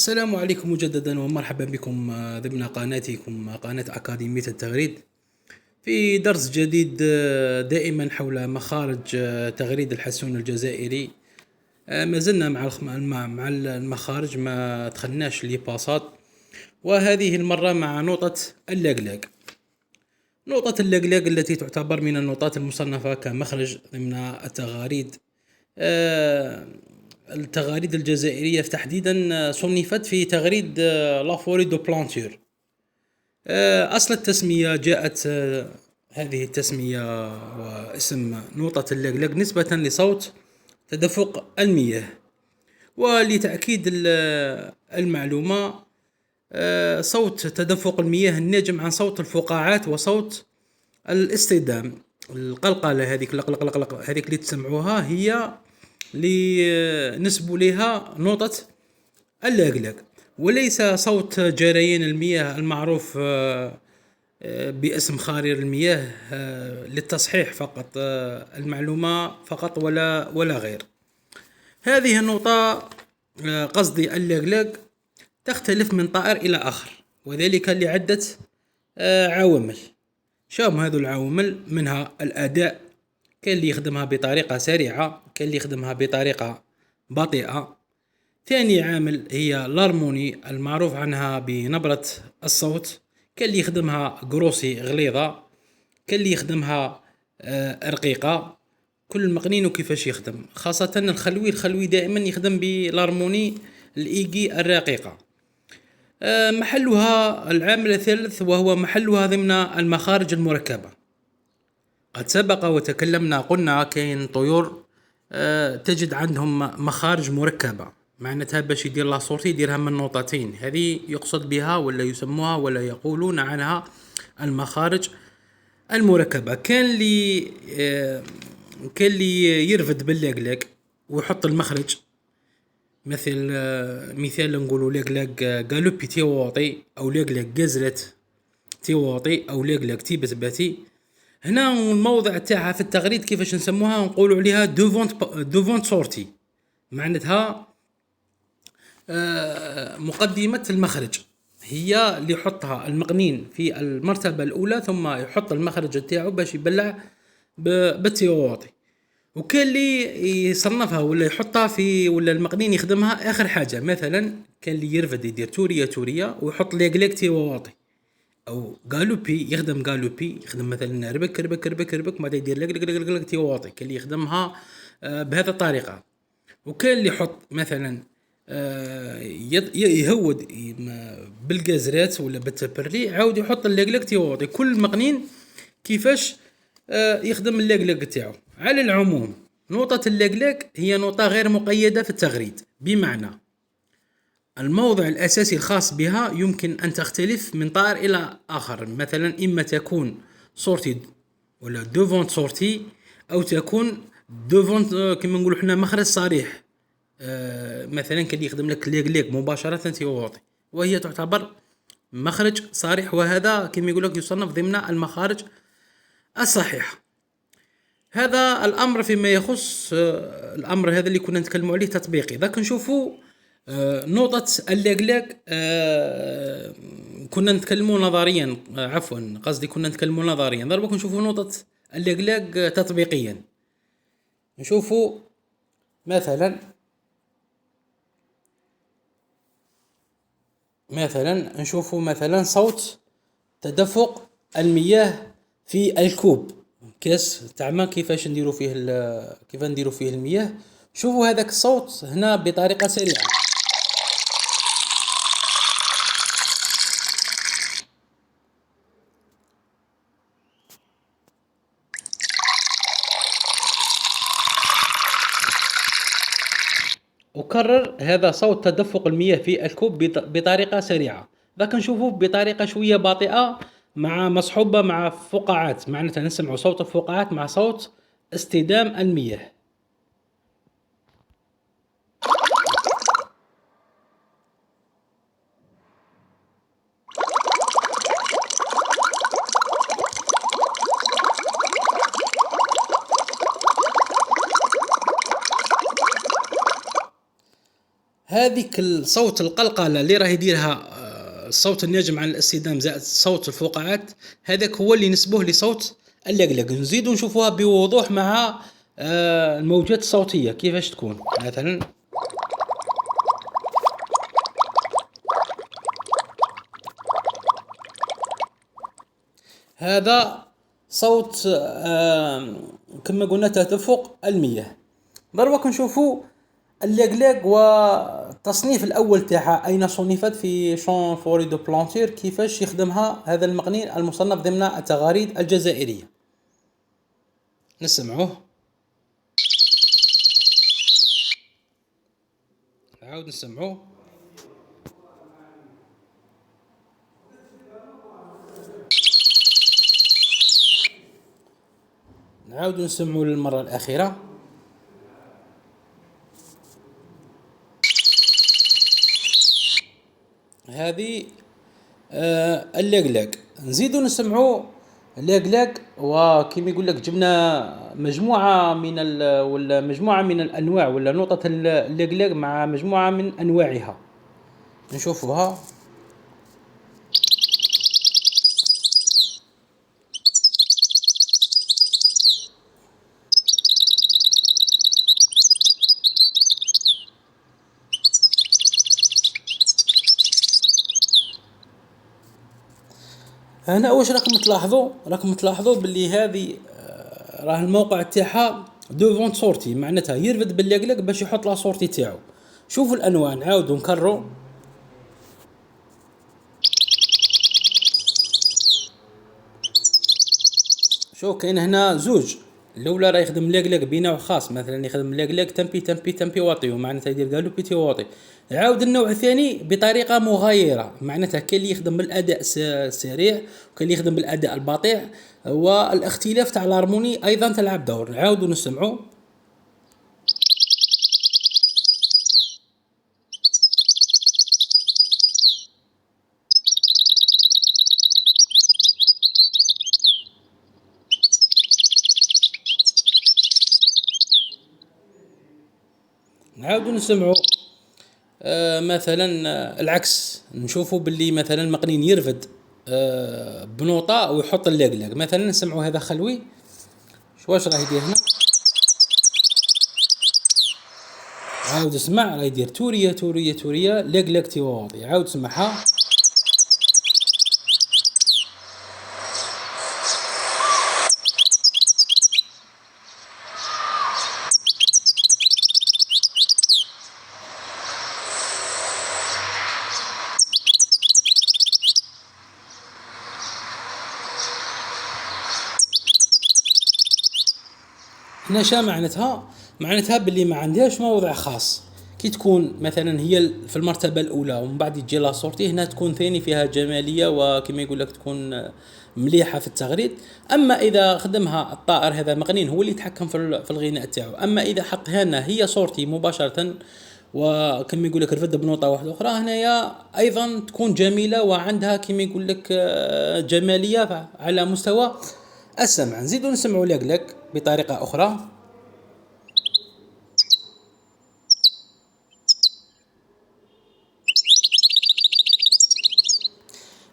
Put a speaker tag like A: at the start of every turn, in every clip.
A: السلام عليكم مجددا ومرحبا بكم ضمن قناتكم قناة أكاديمية التغريد في درس جديد دائما حول مخارج تغريد الحسون الجزائري. ما زلنا مع المخارج، ما دخلناش لي باسات، وهذه المرة مع نقطة اللقلاق. نقطة اللقلاق التي تعتبر من النقاط المصنفة كمخرج ضمن التغاريد. التغاريد الجزائرية تحديدا صنفت في تغريد لافوري دو بلانتور. أصل التسمية جاءت هذه التسمية واسم نقطة اللقلاق نسبة لصوت تدفق المياه. ولتأكيد المعلومة، صوت تدفق المياه الناجم عن صوت الفقاعات وصوت الاصطدام، القلقلة هذيك هذيك اللي تسمعوها هي اللي نسبوا لها نقطة اللقلاق، وليس صوت جريان المياه المعروف باسم خارير المياه. للتصحيح فقط المعلومة فقط ولا غير. هذه النقطة قصدي اللقلاق تختلف من طائر إلى آخر، وذلك لعدة عوامل. شوم هذو العوامل، منها الأداء، كان اللي يخدمها بطريقة سريعة، كان اللي يخدمها بطريقة بطيئة. ثاني عامل هي الهارموني المعروف عنها بنبرة الصوت، كان اللي يخدمها قروسي غليظة، كان اللي يخدمها رقيقة. كل مقنين وكيفاش يخدم، خاصة الخلوي دائما يخدم بالهارموني الإيجي الرقيقة. محلها العامل الثالث وهو محلها ضمن المخارج المركبة. قد سبق وتكلمنا، قلنا كاين طيور تجد عندهم مخارج مركبة، معناتها باش يدير لا صورتي يديرها من نقطتين. هذه يقصد بها ولا يسموها ولا يقولون عنها المخارج المركبة. كان اللي يرفد باللقلاق ويحط المخرج، مثال نقولوا لقلاق قالوبي تيواطي، او لقلاق قزرت تيواطي، او لقلاق تيبتباتي. هنا الموضع تاعها في التغريد كيفاش نسموها، نقولوا عليها دوفونت سورتي، معناتها مقدمة المخرج، هي اللي يحطها المقنين في المرتبة الأولى، ثم يحط المخرج تاعو باش يبلع بالتيواطي. وكان اللي يصنفها ولا يحطها في، ولا المقنين يخدمها آخر حاجة. مثلا كان اللي يرفد يدير تورية ويحط لقلاق تيواطي، او قالوبي يخدم يخدم مثلا ربك ما يدير لك تيواطي. كان اللي يخدمها بهذه الطريقه. وكان اللي يحط مثلا يهود بالجازرات ولا بالتبرلي، عاود يحط اللقلاق تيواطي. كل مقنين كيفاش يخدم اللقلاق تاعو. على العموم نقطه اللقلاق هي نقطه غير مقيده في التغريد، بمعنى الموضع الأساسي الخاص بها يمكن أن تختلف من طائر إلى آخر. مثلا إما تكون صورتي ولا دوفونت صورتي، أو تكون دوفونت كما نقولوا حنا مخرج صريح. مثلا كان يخدم لك ليق مباشرة تيواطي، وهي تعتبر مخرج صريح، وهذا كما يقول لك يصنف ضمن المخارج الصحيحة. هذا الأمر فيما يخص الأمر هذا اللي كنا نتكلموا عليه تطبيقي. ذاك نشوفوا نقطة اللقلاق. كنا نتكلموا نظريا، عفوا قصدي كنا نتكلموا نظريا. ضربك نشوفوا نقطة اللقلاق تطبيقيا. نشوفوا مثلا نشوفوا مثلا صوت تدفق المياه في الكوب، كاس تاع ما كيفاش نديروا فيه المياه. شوفوا هذاك الصوت هنا بطريقة سريعة. أكرر، هذا صوت تدفق المياه في الكوب بطريقة سريعة. ذاك نشوفه بطريقة شوية بطيئة مع مصحوبة مع فقاعات، معناتها نسمع صوت الفقاعات مع صوت اصطدام المياه. هذيك الصوت القلقلة اللي راه يديرها الصوت الناجم عن الاصطدام زائد صوت الفقاعات، هذاك هو اللي نسبوه لصوت اللقلق. نزيدو نشوفوها بوضوح مع الموجات الصوتية كيفاش تكون. مثلا هذا صوت كما قلنا تدفق المياه. دروك نشوفوا اللقلق والتصنيف الاول تاعها اين صنفت في شون فوري دو بلانتير، كيفاش يخدمها هذا المقنين المصنف ضمن التغاريد الجزائرية. نسمعوه، نعاود نسمعوه. نعاود نسمعوه للمرة الأخيرة. هذه اللقلق. نزيدو نسمعو اللقلق، وكيما يقول لك جبنا مجموعة من ولا مجموعة من الأنواع ولا نقطة اللقلق مع مجموعة من أنواعها. نشوفوها. هنا واش راكم تلاحظوا باللي هذه راه الموقع تاعها دوفون سورتي، معناتها يرفد باللقلق باش يحط لا سورتي تاعو. شوفوا الانواع، نعاودوا نكرروا. شوف كاين هنا زوج، الاولى راه يخدم لقلق بنوع خاص، مثلا يخدم لقلق تمبي تمبي تمبي واطي، ومعناتها يدير قالو بيتي واطي. عاود النوع الثاني بطريقه مغايره، معناتها كاين اللي يخدم بالاداء السريع وكاين اللي يخدم بالاداء البطيء، والاختلاف تاع الهارموني ايضا تلعب دور. نعاودوا نسمعوا. نعاودوا نسمعوا. مثلا العكس، نشوفوا باللي مثلا مقنين يرفد بنوطة ويحط اللقلق. مثلا نسمعوا هذا خلوي، واش راه يدير هنا. عاود اسمع، راه يدير تورية تورية تورية لقلق تيواضي. عاود سمعها. هنا شا معناتها باللي ما عندهاش موضع خاص. كي تكون مثلا هي في المرتبة الأولى ومن بعد تجي لا صورتي، هنا تكون ثاني فيها جمالية وكما يقول لك تكون مليحة في التغريد. أما إذا خدمها الطائر هذا مقنين هو اللي يتحكم في الغناء تاعو. أما إذا حطها لنا هي صورتي مباشرة وكما يقول لك رفد بنوطة واحدة أخرى، هنايا أيضا تكون جميلة وعندها كما يقول لك جمالية على مستوى السمع. نزيدو نسمعوا لقلق بطريقة أخرى.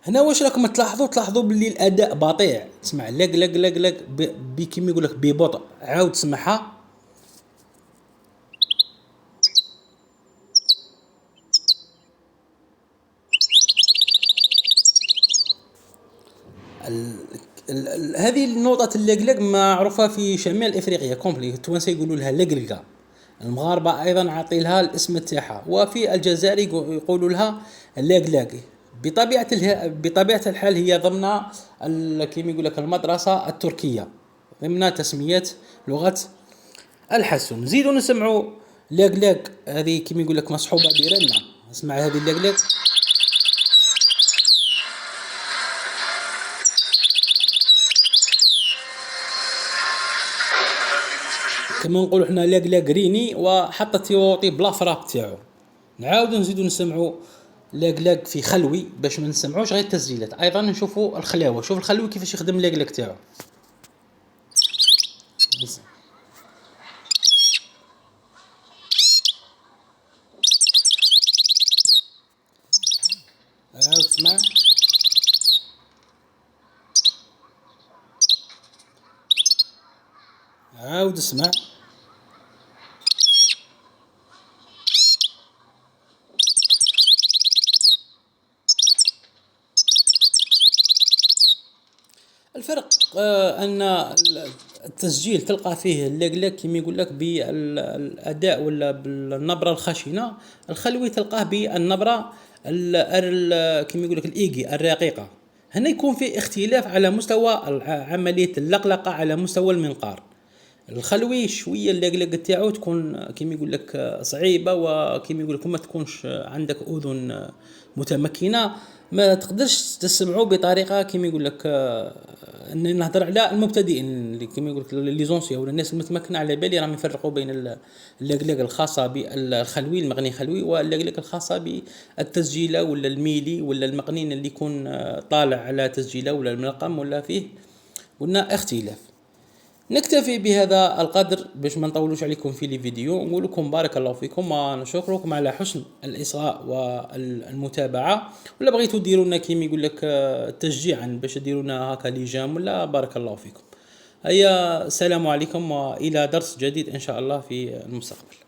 A: هنا واش راكم تلاحظوا باللي الأداء بطيء. تسمع لق لق لق لق كيما يقول لك ببطء. عاود تسمعها. هذه النقطة اللقلق معروفة في شمال افريقيا كومبلي. التوانسة يقولوا لها لقلقة، المغاربة ايضا عاطي لها الاسم تاعها، وفي الجزائر يقولوا لها اللقلاقي. بطبيعة الحال هي ضمن كما يقول لك المدرسة التركية، ضمن تسميات لغة الحسن. نزيدوا نسمعوا لقلاق. هذه كما يقول لك مصحوبة برنة. اسمع هذه اللقلاق. كما نقولوا احنا لقلاق ريني وحطت يوطي بلا فراب تاعو. نعاودوا نزيدوا نسمعوا لقلاق في خلوي باش ما نسمعوش غير التسجيلات. ايضا نشوفوا الخلاوه. شوف الخلوي كيفاش يخدم لقلاق تاعو. عاود تسمع. عاود اسمع. الفرق ان التسجيل تلقى فيه اللقلق كما يقول لك بالاداء ولا بالنبره الخشنه. الخلوي تلقاه بالنبره كما يقول لك الايجي الرقيقه. هنا يكون في اختلاف على مستوى عمليه اللقلقه على مستوى المنقار. الخلوي شويه اللقلقه تاعو تكون كيما يقول لك صعيبه، وكيما يقول لك ما تكونش عندك اذن متمكنه، ما تقدرش تسمعوا بطريقه كيما يقول لك ان نهضر على المبتدئين اللي كيما يقول لك لي زونسيون ولا الناس المتمكنه. على بالي راهم يفرقوا بين اللقلقه الخاصه بالخلوي المغني خلوي، واللقلقه الخاصه بالتسجيله ولا الميلي ولا المغنين اللي يكون طالع على تسجيله ولا الملقم ولا فيه. قلنا اختلاف. نكتفي بهذا القدر باش ما نطولوش عليكم في الفيديو. نقول لكم بارك الله فيكم ونشكركم على حسن الإصغاء والمتابعة. ولا بغيتوا ديروا لنا كيما يقول لك تشجيعا باش ديروا لنا هكا لجام، ولا بارك الله فيكم. هيا السلام عليكم، والى درس جديد ان شاء الله في المستقبل.